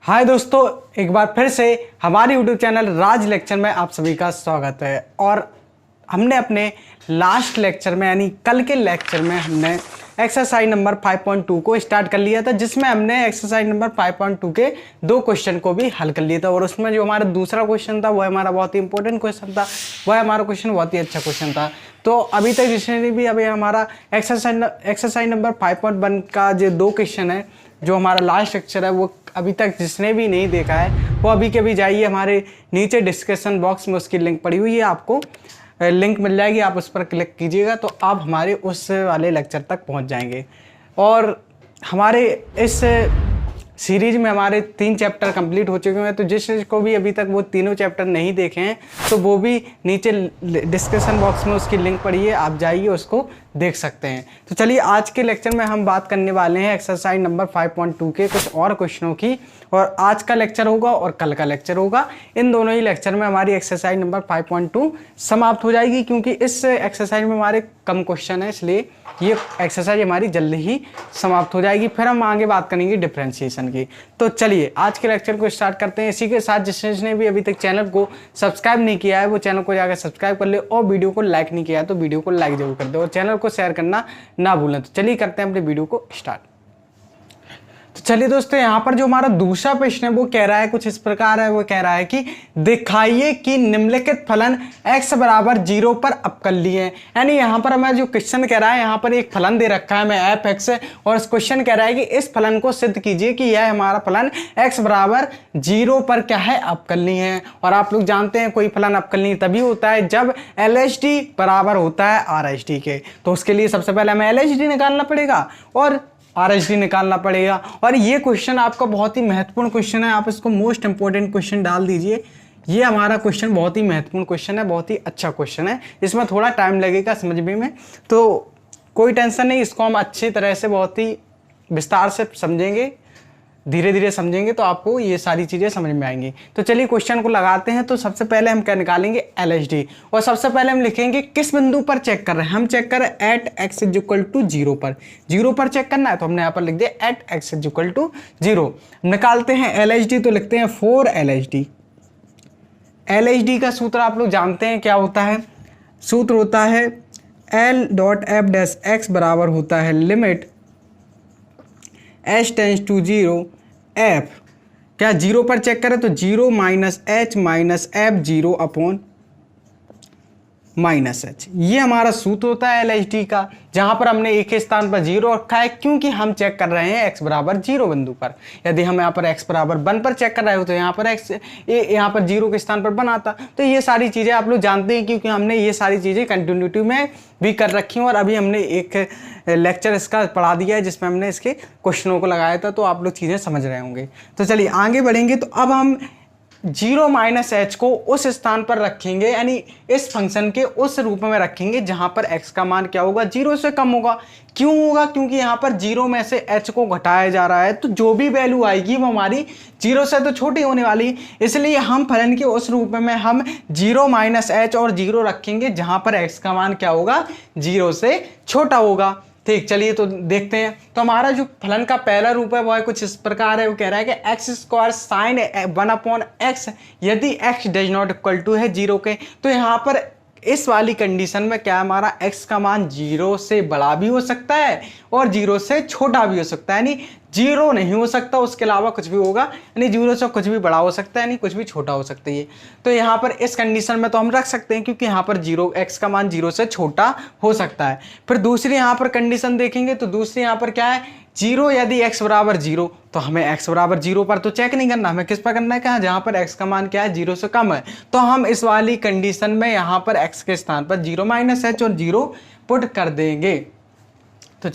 हाय दोस्तों, एक बार फिर से हमारी यूट्यूब चैनल राज लेक्चर में आप सभी का स्वागत है। और हमने अपने लास्ट लेक्चर में यानी कल के लेक्चर में हमने एक्सरसाइज नंबर 5.2 को स्टार्ट कर लिया था, जिसमें हमने एक्सरसाइज नंबर 5.2 के दो क्वेश्चन को भी हल कर लिया था। और उसमें जो हमारा दूसरा क्वेश्चन था वो हमारा बहुत ही इंपॉर्टेंट क्वेश्चन था, वह हमारा क्वेश्चन बहुत ही अच्छा क्वेश्चन था। तो अभी तक जिसने भी अभी हमारा एक्सरसाइज नंबर 5.1 का जो दो क्वेश्चन है, जो हमारा लास्ट लेक्चर है, वो अभी तक जिसने भी नहीं देखा है वो अभी के भी जाइए, हमारे नीचे डिस्क्रिप्शन बॉक्स में उसकी लिंक पड़ी हुई है, आपको लिंक मिल जाएगी, आप उस पर क्लिक कीजिएगा तो आप हमारे उस वाले लेक्चर तक पहुंच जाएंगे। और हमारे इस सीरीज में हमारे 3 चैप्टर कंप्लीट हो चुके हैं, तो जिस को भी अभी तक वो तीनों चैप्टर नहीं देखे हैं तो वो भी नीचे डिस्क्रिप्शन बॉक्स में उसकी लिंक पड़ी है, आप जाइए उसको देख सकते हैं। तो चलिए आज के लेक्चर में हम बात करने वाले हैं एक्सरसाइज नंबर 5.2 के कुछ और क्वेश्चनों की। और आज का लेक्चर होगा और कल का लेक्चर होगा, इन दोनों ही लेक्चर में हमारी एक्सरसाइज नंबर 5.2 समाप्त हो जाएगी, क्योंकि इस एक्सरसाइज में हमारे कम क्वेश्चन है, इसलिए ये एक्सरसाइज हमारी जल्दी ही समाप्त हो जाएगी। फिर हम आगे बात करेंगे डिफरेंशिएशन की। तो चलिए आज के लेक्चर को स्टार्ट करते हैं। इसी के साथ जिसने भी अभी तक चैनल को सब्सक्राइब नहीं किया है वो चैनल को जाकर सब्सक्राइब कर ले, और वीडियो को लाइक नहीं किया है तो वीडियो को लाइक जरूर कर दे, और चैनल को शेयर करना ना भूलें। तो चलिए करते हैं अपने वीडियो को स्टार्ट। तो चलिए दोस्तों, यहाँ पर जो हमारा दूसरा प्रश्न है वो कह रहा है कुछ इस प्रकार है। वो कह रहा है कि दिखाइए कि निम्नलिखित फलन x बराबर 0 पर अवकलनीय है। यानी यहाँ पर हमें जो क्वेश्चन कह रहा है, यहाँ पर एक फलन दे रखा है हमें f(x), और इस क्वेश्चन कह रहा है कि इस फलन को सिद्ध कीजिए कि यह हमारा फलन x बराबर 0 पर क्या है, अवकलनीय है। और आप लोग जानते हैं कोई फलन अवकलनीय तभी होता है जब LHD बराबर होता है RHD के। तो उसके लिए सबसे पहले हमें LHD निकालना पड़ेगा और RHD निकालना पड़ेगा। और ये क्वेश्चन आपका बहुत ही महत्वपूर्ण क्वेश्चन है, आप इसको मोस्ट इंपोर्टेंट क्वेश्चन डाल दीजिए। ये हमारा क्वेश्चन बहुत ही महत्वपूर्ण क्वेश्चन है, बहुत ही अच्छा क्वेश्चन है, इसमें थोड़ा टाइम लगेगा समझने में, तो कोई टेंशन नहीं, इसको हम अच्छी तरह से बहुत ही विस्तार से समझेंगे, धीरे धीरे समझेंगे तो आपको ये सारी चीज़ें समझ में आएंगी। तो चलिए क्वेश्चन को लगाते हैं। तो सबसे पहले हम क्या निकालेंगे, LHD, और सबसे पहले हम लिखेंगे किस बिंदु पर चेक कर रहे हैं, हम चेक कर रहे हैं एट x = 0 पर। 0 पर चेक करना है तो हमने यहाँ पर लिख दिया एट x = 0। निकालते हैं LHD, तो लिखते हैं 4 LHD। LHD का सूत्र आप लोग जानते हैं क्या होता है, सूत्र होता है L.f' बराबर होता है limit h tends to 0 f, क्या 0 पर चेक करें तो 0 - h - f 0 अपॉन -h, ये हमारा सूत्र होता है LHD का, जहां पर हमने एक ही स्थान पर 0 रखा है क्योंकि हम चेक कर रहे हैं x बराबर 0 बिंदु पर। यदि हम यहाँ पर x बराबर 1 पर चेक कर रहे हो तो यहाँ पर x यहाँ पर 0 के स्थान पर 1 आता। तो ये सारी चीज़ें आप लोग जानते हैं क्योंकि हमने ये सारी चीज़ें कंटिन्यूटी में भी कर रखी हैं, और अभी हमने एक लेक्चर इसका पढ़ा दिया है जिसमें हमने इसके क्वेश्चनों को लगाया था, तो आप लोग चीज़ें समझ रहे होंगे। तो चलिए आगे बढ़ेंगे। तो अब हम 0 - h को उस स्थान पर रखेंगे, यानी इस फंक्शन के उस रूप में रखेंगे जहां पर x का मान क्या होगा, 0 से कम होगा। क्यों होगा, क्योंकि यहाँ पर 0 में से h को घटाया जा रहा है, तो जो भी वैल्यू आएगी वो हमारी 0 से तो छोटी होने वाली, इसलिए हम फलन के उस रूप में हम 0 - h और 0 रखेंगे जहां पर x का मान क्या होगा, 0 से छोटा होगा। ठीक, चलिए तो देखते हैं। तो हमारा जो फलन का पहला रूप है वो है कुछ इस प्रकार है। वो कह रहा है कि x² sin 1/x, यदि x does not equal to है 0 के, तो यहाँ पर इस वाली कंडीशन में क्या हमारा x का मान 0 से बड़ा भी हो सकता है और 0 से छोटा भी हो सकता है, यानी 0 नहीं हो सकता, उसके अलावा कुछ भी होगा, यानी 0 से कुछ भी बड़ा हो सकता है, यानी कुछ भी छोटा हो सकता है। तो यहाँ पर इस कंडीशन में तो हम रख सकते हैं क्योंकि यहाँ पर x का मान 0 से छोटा हो सकता है। फिर दूसरी यहाँ पर कंडीशन देखेंगे तो दूसरी यहाँ पर क्या है, 0 यदि x बराबर 0, तो हमें x बराबर 0 पर तो चेक नहीं करना, हमें किस पर करना है, कहाँ, जहाँ पर x का मान क्या है, 0 से कम है। तो हम इस वाली कंडीशन में यहाँ पर x के स्थान पर 0 - h और 0 पुट कर देंगे। तो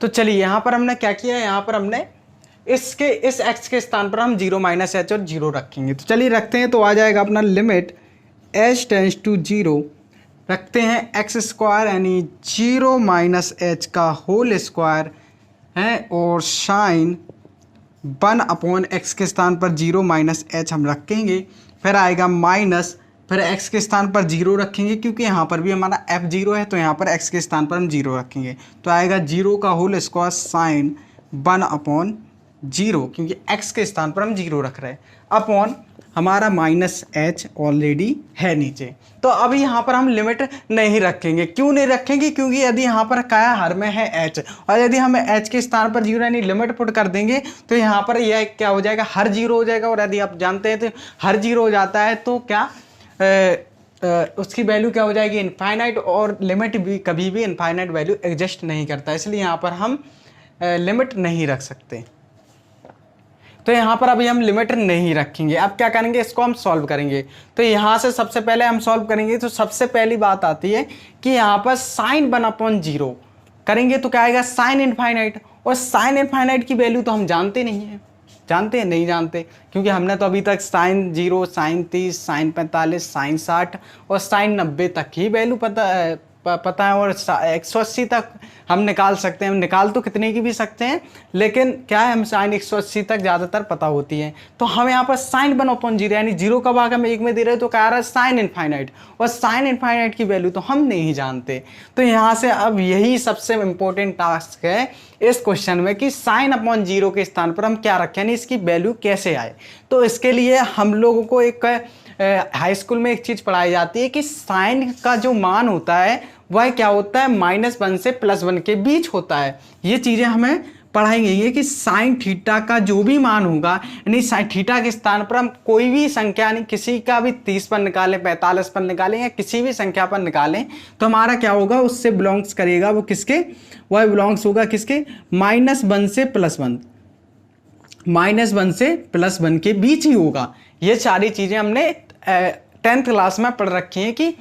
चलिए यहाँ पर हमने क्या किया, यहाँ पर हमने इस x के स्थान पर हम 0 - h और 0 रखेंगे। तो चलिए रखते हैं, तो आ जाएगा अपना लिमिट h टेंड्स टू 0, रखते हैं x² यानी 0 - h का होल स्क्वायर है, और साइन 1/x के स्थान पर 0 - h हम रखेंगे, फिर आएगा माइनस, फिर x के स्थान पर 0 रखेंगे क्योंकि यहाँ पर भी हमारा f 0 है, तो यहाँ पर x के स्थान पर हम 0 रखेंगे, तो आएगा 0 का whole square sine 1/x zero, क्योंकि x के स्थान पर हम जीरो रख रहे हैं, अपॉन हमारा माइनस एच ऑलरेडी है नीचे। तो अभी यहाँ पर हम लिमिट नहीं रखेंगे। क्यों नहीं रखेंगे? क्योंकि यदि यहाँ पर क्या हर में है h, और यदि हम h के स्थान पर जीरो यानी लिमिट पुट कर देंगे तो यहाँ पर यह क्या हो जाएगा, हर जीरो हो जाएगा। और यदि आप जानते हैं तो हर जीरो हो जाता है तो क्या उसकी वैल्यू क्या हो जाएगी, इनफाइनाइट। और लिमिट भी कभी भी इनफाइनाइट वैल्यू एग्जिस्ट नहीं करता, इसलिए यहाँ पर हम लिमिट नहीं रख सकते। तो यहाँ पर अभी हम लिमिट नहीं रखेंगे। अब क्या करेंगे, इसको हम सॉल्व करेंगे। तो यहाँ से सबसे पहले हम सॉल्व करेंगे तो सबसे पहली बात आती है कि यहाँ पर साइन 1/0 करेंगे तो क्या आएगा, साइन इनफाइनाइट। और साइन इनफाइनाइट की वैल्यू तो हम जानते नहीं है, जानते हैं नहीं जानते, क्योंकि हमने तो अभी तक साइन 0, साइन 30, साइन 45, साइन 60 और साइन 90 तक ही वैल्यू पता है और 180 तक हम निकाल सकते हैं। हम निकाल तो कितने की भी सकते हैं, लेकिन क्या है, हम साइन 180 तक ज़्यादातर पता होती है। तो हम यहाँ पर साइन 1/0 यानी जीरो का भाग हम एक में दे रहे हैं तो क्या आ रहा है, साइन इनफाइनाइट। और साइन इनफाइनाइट की वैल्यू तो हम नहीं जानते। तो यहाँ से अब यही सबसे इंपॉर्टेंट टास्क है इस क्वेश्चन में कि sin/0 के स्थान पर हम क्या रखें, यानी इसकी वैल्यू कैसे आए। तो इसके लिए हम लोगों को एक हाई स्कूल में एक चीज़ पढ़ाई जाती है कि साइन का जो मान होता है वह क्या होता है, -1 से +1 के बीच होता है। ये चीज़ें हमें पढ़ाई गई है कि साइन थीटा का जो भी मान होगा, यानी साइन थीटा के स्थान पर हम कोई भी संख्या, यानी किसी का भी 30 पर निकालें, 45 पर निकालें या किसी भी संख्या पर निकालें तो हमारा क्या होगा, उससे बिलोंग्स करेगा वो किसके, वह बिलोंग्स होगा किसके, -1 से +1, -1 से +1 के बीच ही होगा। ये सारी चीज़ें हमने 10th क्लास में पढ़ रखी हैं कि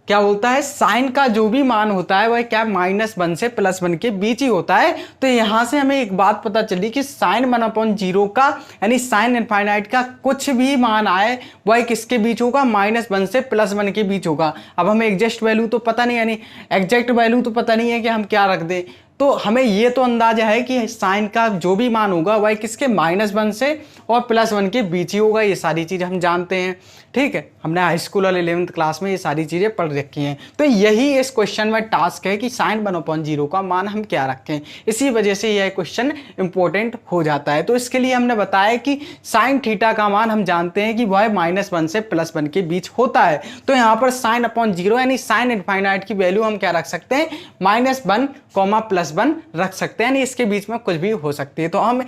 क्या होता है, साइन का जो भी मान होता है वह क्या -1 से +1 के बीच ही होता है। तो यहाँ से हमें एक बात पता चली कि साइन 1/0 का यानी साइन इनफाइनाइट का कुछ भी मान आए वह किसके बीच होगा, -1 से +1 के बीच होगा। अब हमें एग्जैक्ट वैल्यू तो पता नहीं, यानी एग्जैक्ट वैल्यू तो पता नहीं है कि हम क्या रख दें। तो हमें ये तो अंदाजा है कि साइन का जो भी मान होगा वह किसके, -1 से और +1 के बीच ही होगा। ये सारी चीज़ें हम जानते हैं, ठीक है, हमने हाई स्कूल और 11th क्लास में ये सारी चीज़ें पढ़ रखी हैं। तो यही इस क्वेश्चन में टास्क है कि sin 1/0 का मान हम क्या रखें। इसी वजह से यह क्वेश्चन इंपॉर्टेंट हो जाता है। तो इसके लिए हमने बताया कि साइन थीटा का मान हम जानते हैं कि वह -1 से +1 के बीच होता है। तो यहाँ पर sin/0 यानी साइन इनफाइनाइट की वैल्यू हम क्या रख सकते हैं, -1, +1 रख सकते हैं, यानी इसके बीच में कुछ भी हो सकती है। तो हम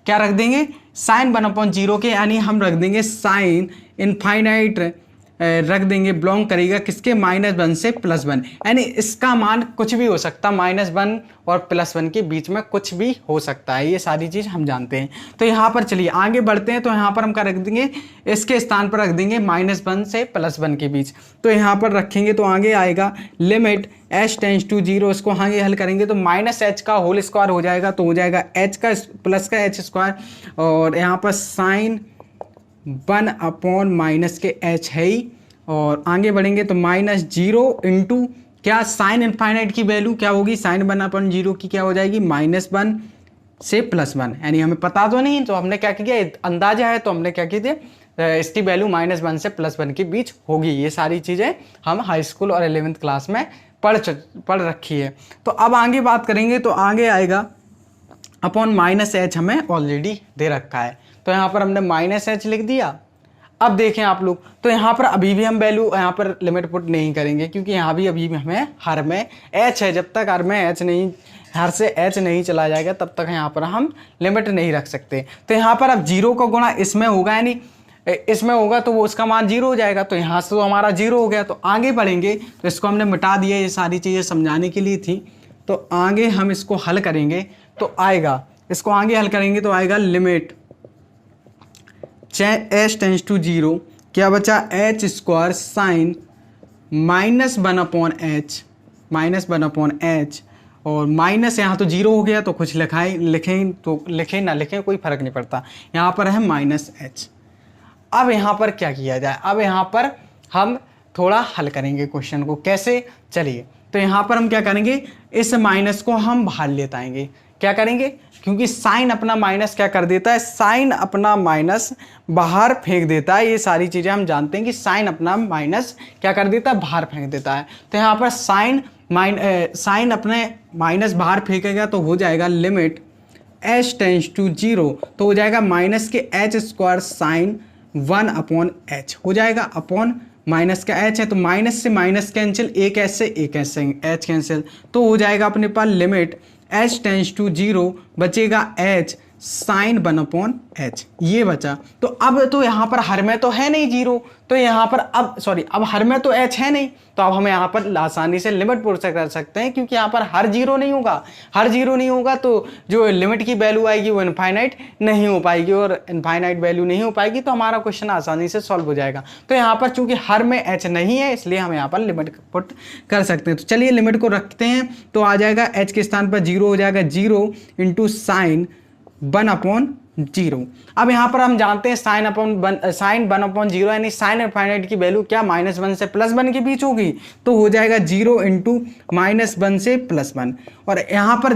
क्या रख देंगे, sin 1/0 के, यानी हम रख देंगे साइन इनफाइनाइट रख देंगे, बिलोंग करेगा किसके, -1 से +1, यानी इसका मान कुछ भी हो सकता है, -1 और +1 के बीच में कुछ भी हो सकता है। ये सारी चीज़ हम जानते हैं। तो यहाँ पर चलिए आगे बढ़ते हैं। तो यहाँ पर हम क्या रख देंगे, इसके स्थान पर रख देंगे -1 से +1 के बीच। तो यहाँ पर रखेंगे तो आगे आएगा लिमिट h टेंड्स टू 0। इसको आगे हल करेंगे तो -h का होल स्क्वायर हो जाएगा, तो हो जाएगा h का प्लस का h², और यहाँ पर साइन 1/- के h है ही। और आगे बढ़ेंगे तो -0 इंटू क्या, साइन इनफाइनाइट की वैल्यू क्या होगी, साइन 1/0 की क्या हो जाएगी, -1 से +1, यानी हमें पता तो नहीं तो हमने क्या किया, अंदाजा है तो हमने क्या किया, इसकी वैल्यू -1 से +1 के बीच होगी। ये सारी चीज़ें हम हाई स्कूल और 11th क्लास में पढ़ रखी है। तो अब आगे बात करेंगे तो आगे आएगा अपॉन -h हमें ऑलरेडी दे रखा है। तो यहाँ पर हमने -h लिख दिया। अब देखें आप लोग, तो यहाँ पर अभी भी हम वैल्यू यहाँ पर लिमिट पुट नहीं करेंगे, क्योंकि यहाँ भी अभी हमें हर में h है। जब तक हर में h नहीं, हर से h नहीं चला जाएगा तब तक यहाँ पर हम लिमिट नहीं रख सकते। तो यहाँ पर अब 0 का गुणा इसमें होगा, यानी इसमें होगा तो वो उसका मान 0 हो जाएगा। तो यहाँ से तो हमारा 0 हो गया। तो आगे बढ़ेंगे तो इसको हमने मिटा दिया, ये सारी चीज़ें समझाने के लिए थी। तो आगे हम इसको हल करेंगे तो आएगा, इसको आगे हल करेंगे तो आएगा लिमिट h टेंड्स टू 0, क्या बचा, h² साइन -1/h, और माइनस यहाँ तो 0 हो गया तो कुछ लिखें तो लिखें ना लिखें कोई फ़र्क नहीं पड़ता, यहाँ पर है -h। अब यहाँ पर क्या किया जाए, अब यहाँ पर हम थोड़ा हल करेंगे क्वेश्चन को, कैसे, चलिए। तो यहाँ पर हम क्या करेंगे, इस माइनस को हम बाहर लेते आएंगे। क्या करेंगे, क्योंकि साइन अपना माइनस क्या कर देता है, साइन अपना माइनस बाहर फेंक देता है। ये सारी चीज़ें हम जानते हैं कि साइन अपना माइनस क्या कर देता है, बाहर फेंक देता है। तो यहाँ पर साइन अपने माइनस बाहर फेंकेगा तो हो जाएगा limit H tends to zero तो हो जाएगा माइनस के एच स्क्वायर साइन 1/h हो जाएगा, अपॉन माइनस का एच है तो माइनस से माइनस कैंसिल, एक एच से एक एच कैंसिल, तो हो जाएगा अपने पास limit H tends to zero बचेगा एच साइन 1/h ये बचा। तो अब तो यहाँ पर हर में तो है नहीं जीरो, तो यहाँ पर अब हर में तो h है नहीं, तो अब हम यहाँ पर आसानी से लिमिट पुट कर सकते हैं, क्योंकि यहाँ पर हर जीरो नहीं होगा, हर जीरो नहीं होगा तो जो लिमिट की वैल्यू आएगी वो इनफाइनाइट नहीं हो पाएगी, और इनफाइनाइट वैल्यू नहीं हो पाएगी तो हमारा क्वेश्चन आसानी से सॉल्व हो जाएगा। तो यहाँ पर चूंकि हर में h नहीं है इसलिए हम यहाँ पर लिमिट पुट कर सकते हैं। तो चलिए लिमिट को रखते हैं, तो आ जाएगा h के स्थान पर जीरो हो जाएगा, 0 इंटू साइन 1/0। अब यहाँ पर हम जानते हैं साइन 1/0 यानी साइन इनफाइनाइट की वैल्यू क्या -1 से +1 के बीच होगी, तो हो जाएगा 0 इंटू -1 से +1, और यहाँ पर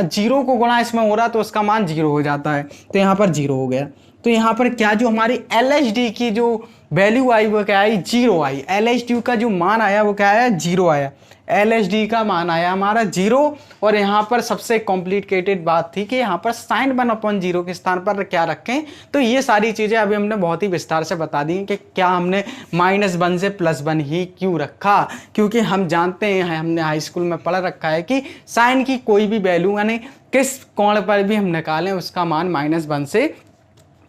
0 को गुणा इसमें हो रहा तो उसका मान 0 हो जाता है, तो यहाँ पर 0 हो गया। तो यहाँ पर क्या जो हमारी LHD की जो वैल्यू आई वो क्या आई, 0 आई। LHD का जो मान आया वो क्या आया, 0 आया। LHD का मान आया हमारा 0, और यहाँ पर सबसे कॉम्प्लिकेटेड बात थी कि यहाँ पर साइन 1/0 के स्थान पर क्या रखें। तो ये सारी चीज़ें अभी हमने बहुत ही विस्तार से बता दी कि क्या हमने -1 से +1 ही क्यों रखा, क्योंकि हम जानते हैं, हमने हाई स्कूल में पढ़ रखा है कि साइन की कोई भी वैल्यू यानी किस कोण पर भी हम निकालें उसका मान -1 से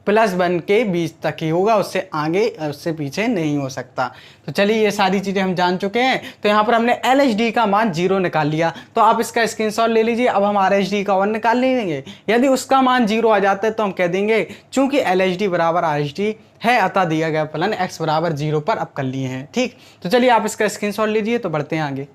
+1 के बीच तक ही होगा, उससे आगे उससे पीछे नहीं हो सकता। तो चलिए ये सारी चीज़ें हम जान चुके हैं। तो यहाँ पर हमने LHD का मान 0 निकाल लिया, तो आप इसका स्क्रीनशॉट ले लीजिए। अब हम RHD का 1 निकाल लेंगे, यदि उसका मान 0 आ जाता है तो हम कह देंगे चूंकि LHD बराबर RHD है अतः दिया गया फलन x बराबर 0 पर अब कर लिए हैं। ठीक, तो चलिए आप इसका स्क्रीनशॉट लीजिए, तो बढ़ते हैं आगे।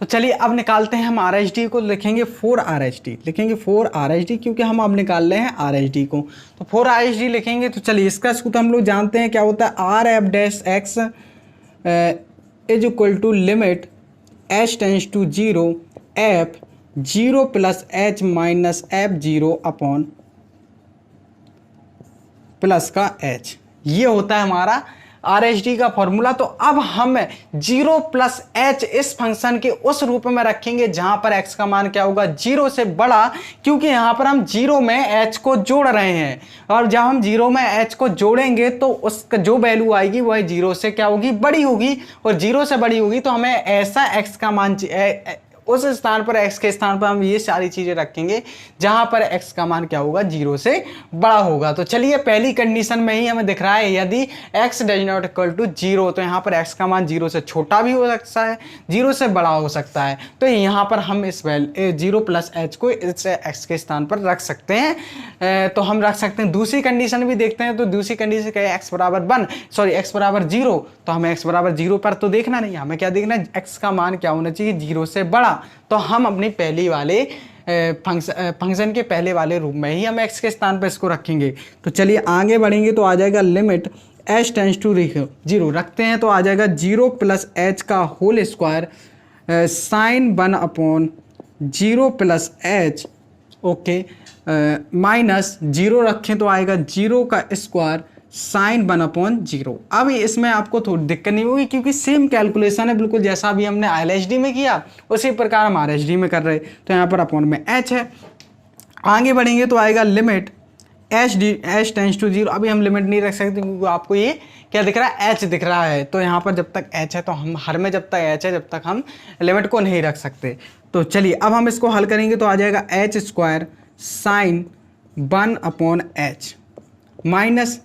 तो चलिए अब निकालते हैं हम RHD को, लिखेंगे 4RHD, लिखेंगे 4RHD क्योंकि हम अब निकाल रहे हैं RHD को। तो 4RHD लिखेंगे, तो चलिए इसका सूत्र तो हम लोग जानते हैं क्या होता है, RF dash x is equal to limit h tends to 0 f 0 plus h minus f0 upon plus का h, ये होता है हमारा RHD का फॉर्मूला। तो अब हम 0 प्लस h इस फंक्शन के उस रूप में रखेंगे जहां पर x का मान क्या होगा, 0 से बड़ा, क्योंकि यहां पर हम 0 में h को जोड़ रहे हैं, और जब हम 0 में h को जोड़ेंगे तो उसका जो वैल्यू आएगी वह 0 से क्या होगी, बड़ी होगी, और 0 से बड़ी होगी तो हमें ऐसा x का मान उस स्थान पर x के स्थान पर हम ये सारी चीजें रखेंगे जहां पर x का मान क्या होगा, 0 से बड़ा होगा। तो चलिए पहली कंडीशन में ही हमें दिख रहा है यदि x does not equal to 0, तो यहाँ पर x का मान 0 से छोटा भी हो सकता है, 0 से बड़ा हो सकता है। तो यहाँ पर हम इस 0 प्लस h को इस x के स्थान पर रख सकते हैं। तो हम रख सकते हैं। दूसरी कंडीशन भी देखते हैं, तो दूसरी कंडीशन क्या है, x बराबर 0, तो हमें x बराबर 0 पर तो देखना नहीं, हमें क्या देखना है, x का मान क्या होना चाहिए, 0 से बड़ा। तो हम अपनी पहली वाले फंक्शन के पहले वाले रूप में ही हम x के स्थान पर इसको रखेंगे। तो चलिए आगे बढ़ेंगे, तो आ जाएगा लिमिट h टेंस टू 0 रखते हैं, तो आ जाएगा 0 प्लस h का whole square sine 1/0 plus h, okay, minus 0 रखें तो आएगा 0 का स्क्वायर साइन 1/0। अब इसमें आपको थोड़ी दिक्कत नहीं होगी क्योंकि सेम कैलकुलेशन है, बिल्कुल जैसा भी हमने LHD में किया उसी प्रकार हम RHD में कर रहे। तो यहाँ पर अपॉन में h है। आगे बढ़ेंगे तो आएगा लिमिट h टेंस टू 0। अभी हम लिमिट नहीं रख सकते क्योंकि आपको ये क्या दिख रहा है, h दिख रहा है। तो यहाँ पर जब तक h है तो हम हर में जब तक h है जब तक हम लिमिट को नहीं रख सकते। तो चलिए अब हम इसको हल करेंगे, तो आ जाएगा h square sine 1/h minus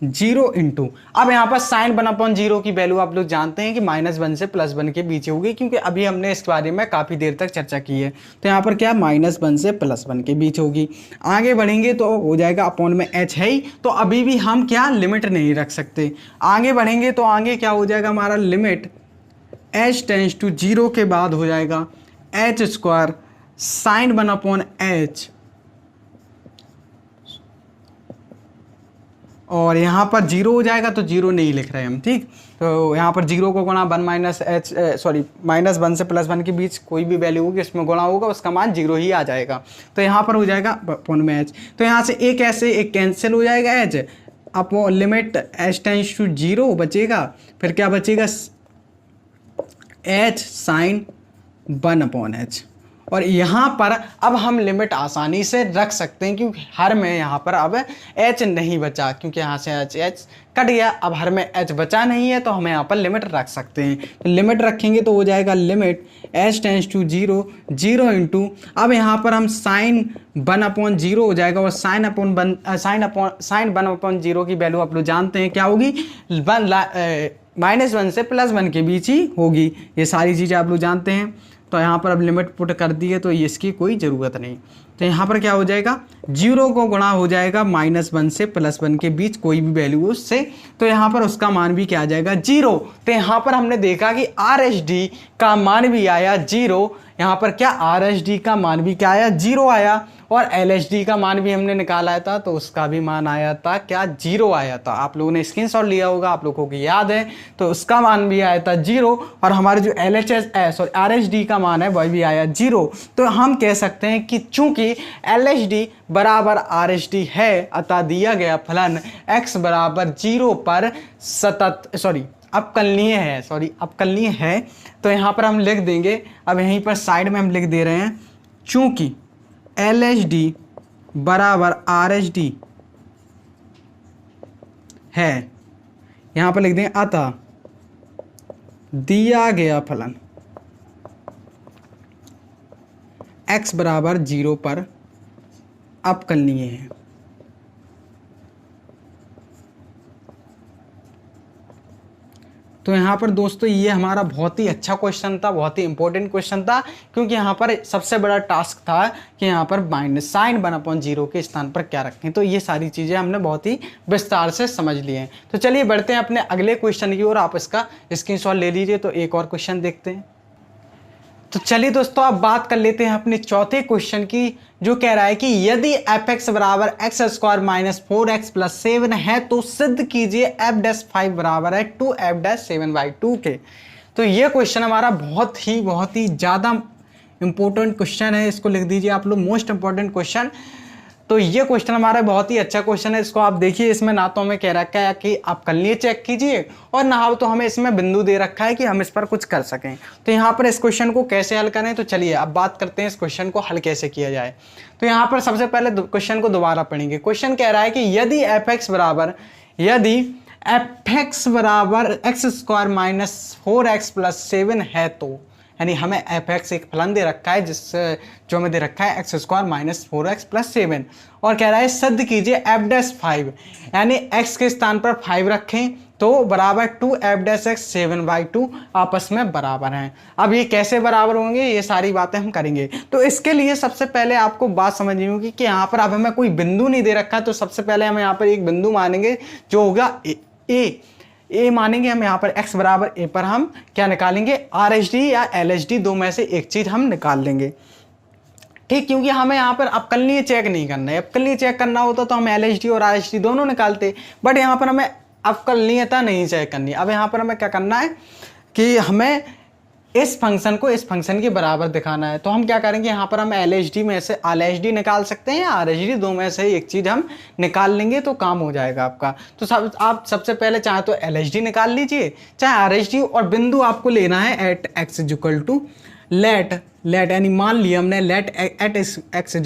0 into, अब यहाँ पर साइन 1/0 की वैल्यू आप लोग जानते हैं कि -1 से +1 के बीच होगी, क्योंकि अभी हमने इस बारे में काफ़ी देर तक चर्चा की है। तो यहाँ पर क्या -1 से +1 के बीच होगी। आगे बढ़ेंगे तो हो जाएगा अपॉन में h है ही, तो अभी भी हम क्या लिमिट नहीं रख सकते। आगे बढ़ेंगे तो आगे क्या हो जाएगा हमारा लिमिट h टेंस टू 0 के बाद हो जाएगा h स्क्वायर साइन 1/h, और यहाँ पर 0 हो जाएगा तो 0 नहीं लिख रहे हम, ठीक। तो यहाँ पर 0 को गुणा -1 से +1 के बीच कोई भी वैल्यू होगी इसमें गुणा होगा, उसका मान 0 ही आ जाएगा। तो यहाँ पर हो जाएगा अपॉन में h, तो यहाँ से एक ऐसे एक कैंसिल हो जाएगा h, upon limit h tends to 0 बचेगा, फिर क्या बचेगा h साइन 1/h, और यहाँ पर अब हम लिमिट आसानी से रख सकते हैं, क्योंकि हर में यहाँ पर अब h नहीं बचा, क्योंकि यहाँ से h कट गया। अब हर में h बचा नहीं है तो हम यहाँ पर लिमिट रख सकते हैं। तो लिमिट रखेंगे तो हो जाएगा limit h tends to 0 0 into, अब यहाँ पर हम साइन 1/0 हो जाएगा, और साइन 1/0 की वैल्यू आप लोग जानते हैं क्या होगी, -1 से +1 के बीच ही होगी। ये सारी चीज़ें आप लोग जानते हैं। तो यहाँ पर अब लिमिट पुट कर दी है तो इसकी कोई ज़रूरत नहीं। तो यहाँ पर क्या हो जाएगा, 0 को गुणा हो जाएगा -1 से +1 के बीच कोई भी वैल्यू उससे, तो यहाँ पर उसका मान भी क्या आ जाएगा 0। तो यहाँ पर हमने देखा कि RHD का मान भी आया 0, यहाँ पर क्या RHD का मान भी क्या आया 0 आया, और LHD का मान भी हमने निकाला था तो उसका भी मान आया था क्या 0 आया था। आप लोगों ने स्क्रीनशॉट लिया होगा, आप लोगों को याद है, तो उसका मान भी आया था 0, और हमारे जो RHD का मान है वह भी आया 0। तो हम कह सकते हैं कि चूंकि LHD बराबर RHD है, अतः दिया गया फलन x बराबर 0 पर अवकलनीय है। तो यहाँ पर हम लिख देंगे, अब यहीं पर साइड में हम लिख दे रहे हैं, चूंकि LHD बराबर RHD है, यहाँ पर लिख दें अतः दिया गया फलन x बराबर 0 पर अवकलनीय है। तो यहाँ पर दोस्तों ये हमारा बहुत ही अच्छा क्वेश्चन था, बहुत ही इंपॉर्टेंट क्वेश्चन था, क्योंकि यहाँ पर सबसे बड़ा टास्क था कि यहाँ पर sin 1/0 के स्थान पर क्या रखें। तो ये सारी चीज़ें हमने बहुत ही विस्तार से समझ लिए हैं। तो चलिए बढ़ते हैं अपने अगले क्वेश्चन की ओर, आप इसका स्क्रीनशॉट ले लीजिए। तो एक और क्वेश्चन देखते हैं। तो चलिए दोस्तों अब बात कर लेते हैं अपने चौथे क्वेश्चन की, जो कह रहा है कि यदि fx बराबर x² - 4x + 7 है तो सिद्ध कीजिए f' बराबर है 2f'7/2 के। तो ये क्वेश्चन हमारा बहुत ही ज़्यादा इंपॉर्टेंट क्वेश्चन है, इसको लिख दीजिए आप लोग मोस्ट इंपॉर्टेंट क्वेश्चन। तो ये क्वेश्चन हमारा बहुत ही अच्छा क्वेश्चन है, इसको आप देखिए। इसमें ना तो हमें कह रखा है कि आप कलनीय चेक कीजिए, और ना तो हमें इसमें बिंदु दे रखा है कि हम इस पर कुछ कर सकें। तो यहाँ पर इस क्वेश्चन को कैसे हल करें, तो चलिए अब बात करते हैं इस क्वेश्चन को हल कैसे किया जाए। तो यहाँ पर सबसे पहले क्वेश्चन को दोबारा पढ़ेंगे। क्वेश्चन कह रहा है कि यदि fx बराबर x² - 4x + 7 है तो, यानी हमें fx एक फलन दे रखा है जो हमें दे रखा है x² - 4x + 7, और कह रहा है सिद्ध कीजिए f', यानी x के स्थान पर 5 रखें तो बराबर 2f'7/2 आपस में बराबर हैं। अब ये कैसे बराबर होंगे, ये सारी बातें हम करेंगे। तो इसके लिए सबसे पहले आपको बात समझनी होगी कि यहाँ पर अब हमें कोई बिंदु नहीं दे रखा, तो सबसे पहले हम यहाँ पर एक बिंदु मानेंगे जो होगा ए मानेंगे हम। यहाँ पर x बराबर a पर हम क्या निकालेंगे, RHD या LHD, दो में से एक चीज हम निकाल लेंगे, ठीक। क्योंकि हमें यहाँ पर अवकलनीय चेक नहीं करना है, अवकलनीय चेक करना होता तो हम LHD और RHD दोनों निकालते, बट यहाँ पर हमें अवकलनीयता नहीं चेक करनी। अब यहाँ पर हमें क्या करना है कि हमें इस फंक्शन को इस फंक्शन के बराबर दिखाना है। तो हम क्या करेंगे, यहाँ पर हम LHD में से LHD निकाल सकते हैं या RHD, दो में से एक चीज़ हम निकाल लेंगे तो काम हो जाएगा आपका। तो आप सबसे पहले चाहे तो LHD निकाल लीजिए चाहे RHD, और बिंदु आपको लेना है एट x = लेट यानी मान लिया हमने लेट एट x = a,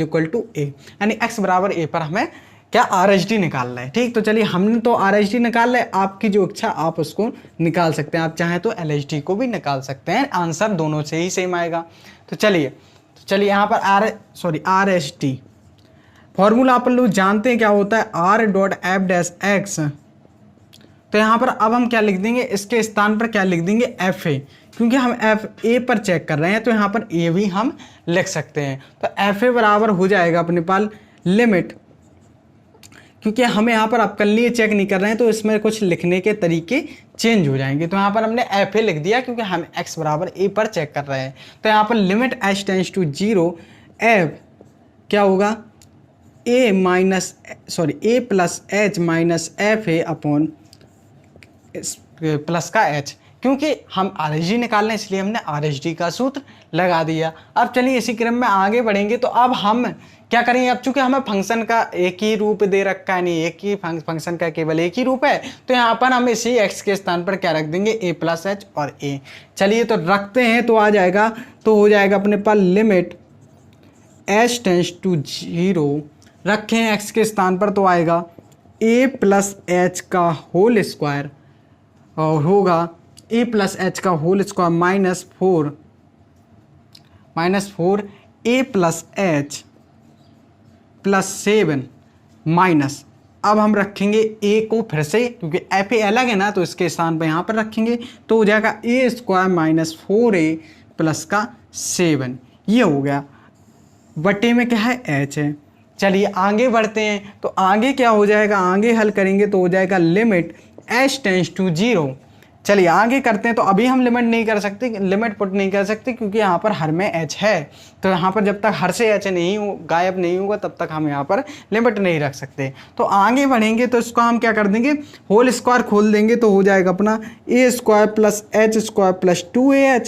यानी x बराबर a पर हमें क्या RHD निकालना है, ठीक। तो चलिए हमने तो RHD निकाल लिया, आपकी जो इच्छा आप उसको निकाल सकते हैं, आप चाहें तो LHD को भी निकाल सकते हैं, आंसर दोनों से ही सेम आएगा। तो चलिए यहाँ पर RHD फॉर्मूला आप लोग जानते हैं क्या होता है, r.f'(x). तो यहाँ पर अब हम क्या लिख देंगे, इसके स्थान पर क्या लिख देंगे FA, क्योंकि हम FA पर चेक कर रहे हैं तो यहाँ पर A भी हम लिख सकते हैं। तो FA बराबर हो जाएगा अपने पास लिमिट, क्योंकि हमें यहाँ पर अवकलनीय चेक नहीं कर रहे हैं तो इसमें कुछ लिखने के तरीके चेंज हो जाएंगे। तो यहाँ पर हमने FA लिख दिया क्योंकि हम x बराबर a पर चेक कर रहे हैं। तो यहाँ पर limit h tends to 0 f क्या होगा, a plus h minus FA upon plus का h, क्योंकि हम RHD निकाल रहे हैं इसलिए हमने RHD का सूत्र लगा दिया। अब चलिए इसी क्रम में आगे बढ़ेंगे। तो अब हम क्या करेंगे, अब चूंकि हमें फंक्शन का एक ही रूप दे रखा है, नहीं एक ही फंक्शन का केवल एक ही रूप है, तो यहाँ पर हम इसी x के स्थान पर क्या रख देंगे, a प्लस h और a। चलिए तो रखते हैं तो आ जाएगा, तो हो जाएगा अपने पास लिमिट h टेंस टू 0 रखें x के स्थान पर तो आएगा a प्लस एच का होल स्क्वायर और होगा a प्लस एच का whole square minus 4 a plus H plus 7 minus, अब हम रखेंगे a को फिर से, क्योंकि एफ ए अलग है ना, तो इसके स्थान पर यहाँ पर रखेंगे तो हो जाएगा a square minus 4a plus का 7, ये हो गया। बटे में क्या है h है। चलिए आगे बढ़ते हैं, तो आगे क्या हो जाएगा, आगे हल करेंगे तो हो जाएगा लिमिट h टेंस टू 0। चलिए आगे करते हैं, तो अभी हम लिमिट नहीं कर सकते, लिमिट पुट नहीं कर सकते क्योंकि यहाँ पर हर में h है, तो यहाँ पर जब तक हर से h नहीं हो गायब नहीं होगा तब तक हम यहाँ पर लिमिट नहीं रख सकते। तो आगे बढ़ेंगे तो इसको हम क्या कर देंगे, होल स्क्वायर खोल देंगे तो हो जाएगा अपना a square plus H square plus 2ah,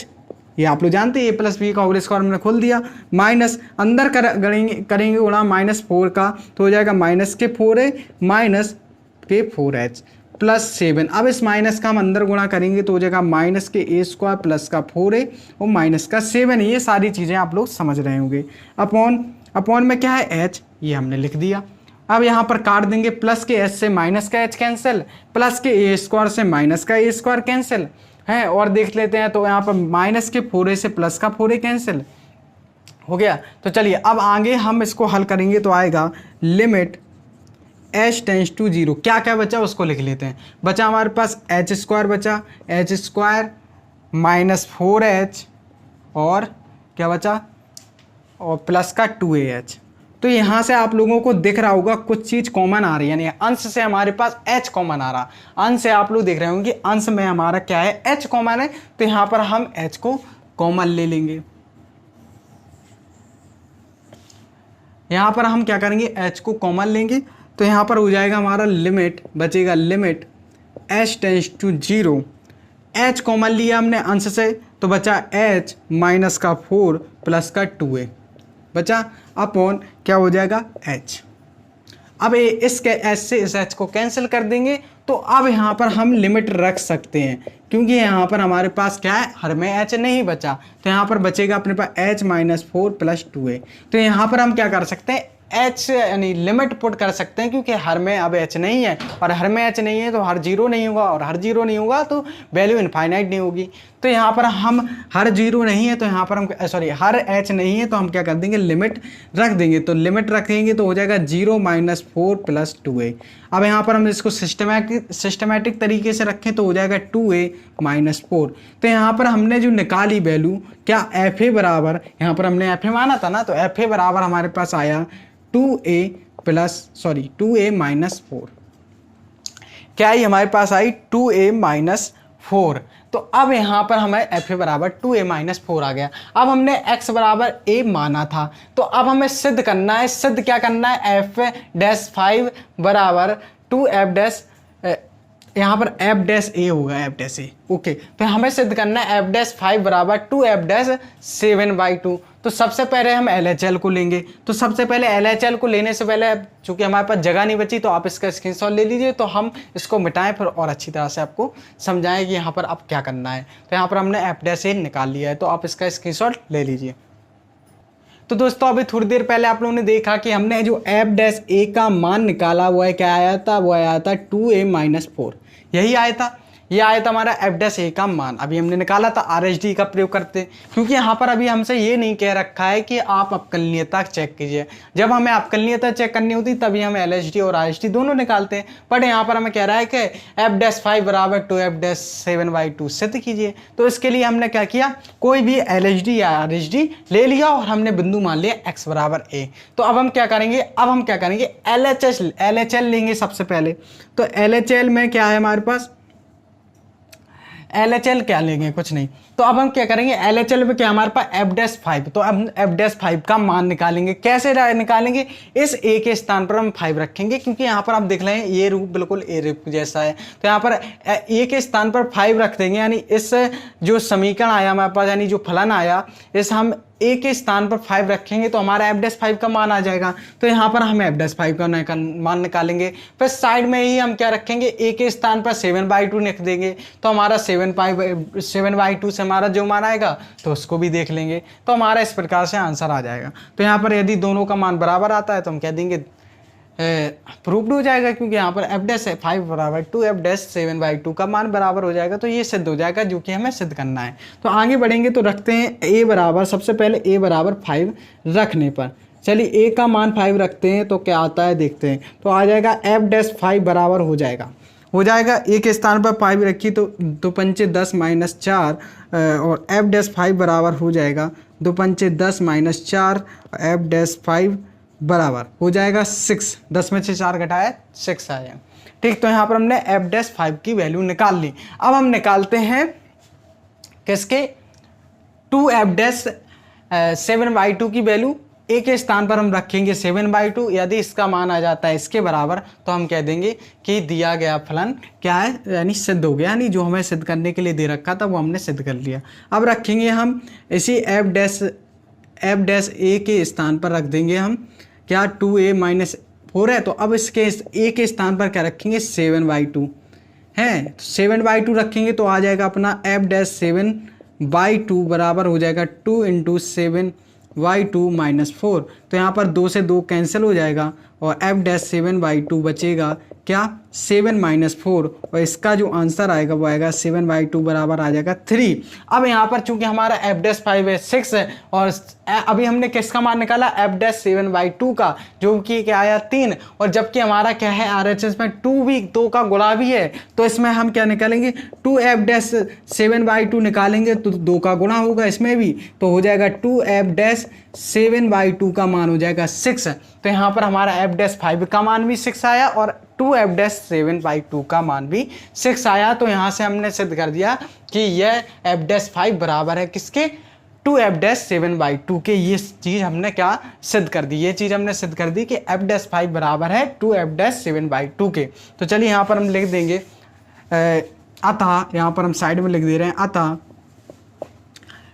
ये आप लोग जानते हैं a प्लस बी का होल स्क्वायर हमने खोल दिया, माइनस अंदर करेंगे गुणा -4 का तो हो जाएगा माइनस के 4a माइनस के 4h प्लस 7। अब इस माइनस का हम अंदर गुणा करेंगे तो हो जाएगा माइनस के a स्क्वायर प्लस का 4a और माइनस का 7। ये सारी चीज़ें आप लोग समझ रहे होंगे। अपॉन में क्या है h, ये हमने लिख दिया। अब यहाँ पर काट देंगे, प्लस के h से माइनस का h कैंसिल, प्लस के a स्क्वायर से माइनस का a स्क्वायर कैंसिल है, और देख लेते हैं तो यहाँ पर माइनस के 4a से प्लस का 4a कैंसिल हो गया। तो चलिए अब आगे हम इसको हल करेंगे तो आएगा लिमिट h टेंस टू 0, क्या क्या बचा उसको लिख लेते हैं। बचा हमारे पास h स्क्वायर बचा, h स्क्वायर माइनस 4h और क्या बचा, और प्लस का 2ah। तो यहाँ से आप लोगों को दिख रहा होगा कुछ चीज़ कॉमन आ रही है, यानी अंश से हमारे पास h कॉमन आ रहा। अंश से आप लोग देख रहे होंगे अंश में हमारा क्या है, h कॉमन है, तो यहाँ पर हम h को कॉमन ले लेंगे। यहाँ पर हम क्या करेंगे, h को कॉमन लेंगे तो यहाँ पर हो जाएगा हमारा लिमिट, बचेगा limit h tends to 0, h common लिया हमने अंश से तो बचा h माइनस का 4 प्लस का 2a बचा, अपॉन क्या हो जाएगा h। अब इसके h से इस h को कैंसिल कर देंगे तो अब यहाँ पर हम लिमिट रख सकते हैं, क्योंकि यहाँ पर हमारे पास क्या है, हर में h नहीं बचा, तो यहाँ पर बचेगा अपने पास h माइनस 4 प्लस 2a। तो यहाँ पर हम क्या कर सकते हैं, h यानी लिमिट पुट कर सकते हैं, क्योंकि हर में अब h नहीं है, और हर में h नहीं है तो हर 0 नहीं होगा, और हर 0 नहीं होगा तो वैल्यू इनफाइनाइट नहीं होगी। तो यहाँ पर हम हर 0 नहीं है तो यहाँ पर हम हर h नहीं है तो हम क्या कर देंगे, लिमिट रख देंगे। तो लिमिट रखेंगे तो हो जाएगा 0 माइनस 4 प्लस 2a। अब यहाँ पर हम इसको सिस्टमैटिक तरीके से रखें तो हो जाएगा 2a माइनस 4। तो यहाँ पर हमने जो निकाली वैल्यू, क्या fa बराबर, यहाँ पर हमने fa माना था ना, तो fa बराबर हमारे पास आया 2a माइनस 4। क्या ही हमारे पास आई, 2a माइनस 4। तो अब यहाँ पर हमें fa बराबर 2a माइनस 4 आ गया। अब हमने x बराबर a माना था, तो अब हमें सिद्ध करना है। सिद्ध क्या करना है, f'5 बराबर 2f', यहाँ पर f' a होगा, f' a, ओके। तो हमें सिद्ध करना है f'5 बराबर 2f'7/2। तो सबसे पहले हम LHL को लेंगे। तो सबसे पहले LHL को लेने से पहले, चूंकि हमारे पास जगह नहीं बची, तो आप इसका स्क्रीनशॉट ले लीजिए, तो हम इसको मिटाएं फिर और अच्छी तरह से आपको समझाएं कि यहाँ पर अब क्या करना है। तो यहाँ पर हमने f' निकाल लिया है, तो आप इसका स्क्रीनशॉट ले लीजिए। तो दोस्तों अभी थोड़ी देर पहले आप लोगों ने देखा कि हमने जो f' का मान निकाला वो है, क्या आया था, वो आया था 2a माइनस 4, यही आया था। ये आया था हमारा f' का मान। अभी हमने निकाला था RHD का प्रयोग करते, क्योंकि यहाँ पर अभी हमसे ये नहीं कह रखा है कि आप अवकलनीयता चेक कीजिए। जब हमें अवकलनीयता चेक करनी होती तभी हम LHD और RHD दोनों निकालते हैं, बट यहाँ पर हमें कह रहा है कि f'5 बराबर 2f'7/2 सिद्ध कीजिए। तो इसके लिए हमने क्या किया, कोई भी LHD या RHD ले लिया और हमने बिंदु मान लिया x बराबर a। तो अब हम क्या करेंगे, LHL लेंगे सबसे पहले। तो LHL में क्या है हमारे पास, LHL क्या लेंगे, कुछ नहीं। तो अब हम क्या करेंगे, LHL में क्या हमारे पास f'5, तो अब f'5 का मान निकालेंगे। कैसे निकालेंगे, इस a के स्थान पर हम 5 रखेंगे, क्योंकि यहाँ पर आप देख रहे हैं ये रूप बिल्कुल a रूप जैसा है। तो यहाँ पर a के स्थान पर 5 रख देंगे, यानी इस जो समीकरण आया हमारे पास, यानी जो फलन आया, इस हम a के स्थान पर 5 रखेंगे तो हमारा f'5 का मान आ जाएगा। तो यहाँ पर हम f'5 का मान निकालेंगे। फिर साइड में ही हम क्या रखेंगे, a के स्थान पर 7/2 लिख देंगे, तो हमारा 7/2 से से हमारा जो मान आएगा तो उसको भी देख लेंगे, तो हमारा इस प्रकार से आंसर आ जाएगा। तो यहाँ पर यदि दोनों का मान बराबर आता है तो हम कह देंगे प्रूव्ड हो जाएगा, क्योंकि यहाँ पर एफ डैश 5 बराबर 2 एफ डैश 7/2 का मान बराबर हो जाएगा, तो ये सिद्ध हो जाएगा जो कि हमें सिद्ध करना है। तो आगे बढ़ेंगे तो रखते हैं ए बराबर, सबसे पहले ए बराबर 5 रखने पर, चलिए ए का मान 5 रखते हैं तो क्या आता है देखते हैं। तो आ जाएगा एफ डैश 5 बराबर हो जाएगा ए के स्थान पर 5 रखी तो 2 पंचे 10 माइनस 4 और एफ डैश 5 बराबर हो जाएगा 2 पंचे 10 माइनस 4, एफ डैश 5 बराबर हो जाएगा 6, 10 में से 4 घटाया 6 आया। ठीक, तो यहाँ पर हमने एफ डैश 5 की वैल्यू निकाल ली। अब हम निकालते हैं किसके 2 एफ डैश 7/2 की वैल्यू। ए के स्थान पर हम रखेंगे 7/2, यदि इसका मान आ जाता है इसके बराबर तो हम कह देंगे कि दिया गया फलन क्या है, यानी सिद्ध हो गया, यानी जो हमें सिद्ध करने के लिए दे रखा था वो हमने सिद्ध कर लिया। अब रखेंगे हम इसी एफ डैश ए के स्थान पर रख देंगे हम क्या 2a माइनस 4 है, तो अब इसके ए के स्थान पर क्या रखेंगे 7/2 है, तो 7/2 रखेंगे तो आ जाएगा अपना एफ डैश 7/2 बराबर हो जाएगा 2 × 7/2 माइनस 4। तो यहाँ पर 2 से 2 कैंसिल हो जाएगा और एफ डैश 7/2 बचेगा क्या 7 माइनस 4, और इसका जो आंसर आएगा वो आएगा 7/2 बराबर आ जाएगा 3। अब यहाँ पर चूंकि हमारा एफ डैश 5 है 6 है और अभी हमने किसका मान निकाला एफ डैश 7/2 का, जो कि क्या आया 3, और जबकि हमारा क्या है RHS में 2 भी 2 का गुणा भी है, तो इसमें हम क्या निकालेंगे 2 एफ डैश 7/2 निकालेंगे तो 2 का गुणा होगा इसमें भी, तो हो जाएगा 2 एफ डैश 7/2 का मान हो जाएगा 6। तो यहाँ पर हमारा एफ डैश 5 का मान भी 6 आया और 2 एफ डैश 7/2 का मान भी 6 आया। तो यहाँ से हमने सिद्ध कर दिया कि यह एफ डैश 5 बराबर है किसके 2 एफ डैश 7/2 के। ये चीज़ हमने क्या सिद्ध कर दी, ये चीज़ हमने सिद्ध कर दी कि एफ डैश 5 बराबर है 2 एफ डैश 7/2 के। तो चलिए यहाँ पर हम लिख देंगे अतः, यहाँ पर हम साइड में लिख दे रहे हैं अतः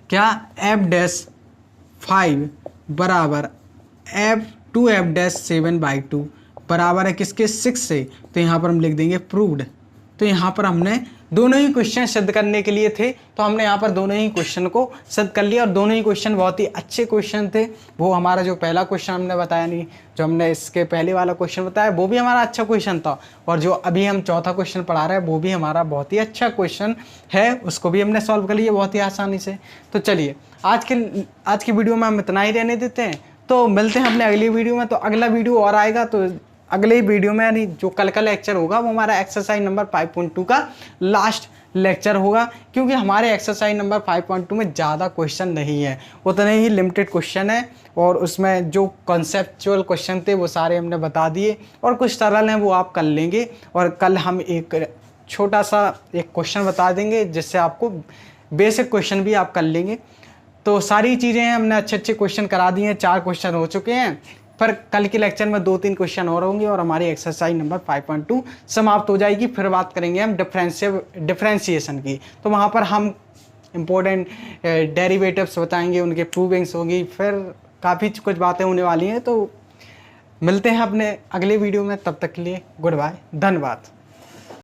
क्या एफ डैश 5 बराबर 2 एफ डैश 7/2 बराबर है किसके 6 से, तो यहाँ पर हम लिख देंगे प्रूव्ड। तो यहाँ पर हमने दोनों ही क्वेश्चन सिद्ध करने के लिए थे, तो हमने यहाँ पर दोनों ही क्वेश्चन को सिद्ध कर लिया और दोनों ही क्वेश्चन बहुत ही अच्छे क्वेश्चन थे। वो हमारा जो पहला क्वेश्चन हमने बताया नहीं, जो हमने इसके पहले वाला क्वेश्चन बताया वो भी हमारा अच्छा क्वेश्चन था, और जो अभी हम चौथा क्वेश्चन पढ़ा रहे हैं वो भी हमारा बहुत ही अच्छा क्वेश्चन है, उसको भी हमने सॉल्व कर लिया बहुत ही आसानी से। तो चलिए आज की वीडियो में हम इतना ही रहने देते हैं, तो मिलते हैं अपने अगली वीडियो में। तो अगला वीडियो और आएगा, तो अगले ही वीडियो में यानी जो कल का लेक्चर होगा वो हमारा एक्सरसाइज नंबर 5.2 का लास्ट लेक्चर होगा, क्योंकि हमारे एक्सरसाइज नंबर 5.2 में ज़्यादा क्वेश्चन नहीं है, उतने ही लिमिटेड क्वेश्चन है, और उसमें जो कॉन्सेप्चुअल क्वेश्चन थे वो सारे हमने बता दिए, और कुछ सरल हैं वो आप कर लेंगे, और कल हम एक छोटा सा एक क्वेश्चन बता देंगे जिससे आपको बेसिक क्वेश्चन भी आप कर लेंगे। तो सारी चीज़ें हमने अच्छे क्वेश्चन करा दिए हैं, 4 क्वेश्चन हो चुके हैं, पर कल के लेक्चर में 2-3 क्वेश्चन और होंगे और हमारी एक्सरसाइज नंबर 5.2 समाप्त हो जाएगी। फिर बात करेंगे हम डिफरेंशिएशन की, तो वहाँ पर हम इम्पोर्टेंट डेरिवेटिव्स बताएंगे, उनके प्रूविंग्स होगी, फिर काफ़ी कुछ बातें होने वाली हैं। तो मिलते हैं अपने अगले वीडियो में, तब तक के लिए गुड बाय, धन्यवाद।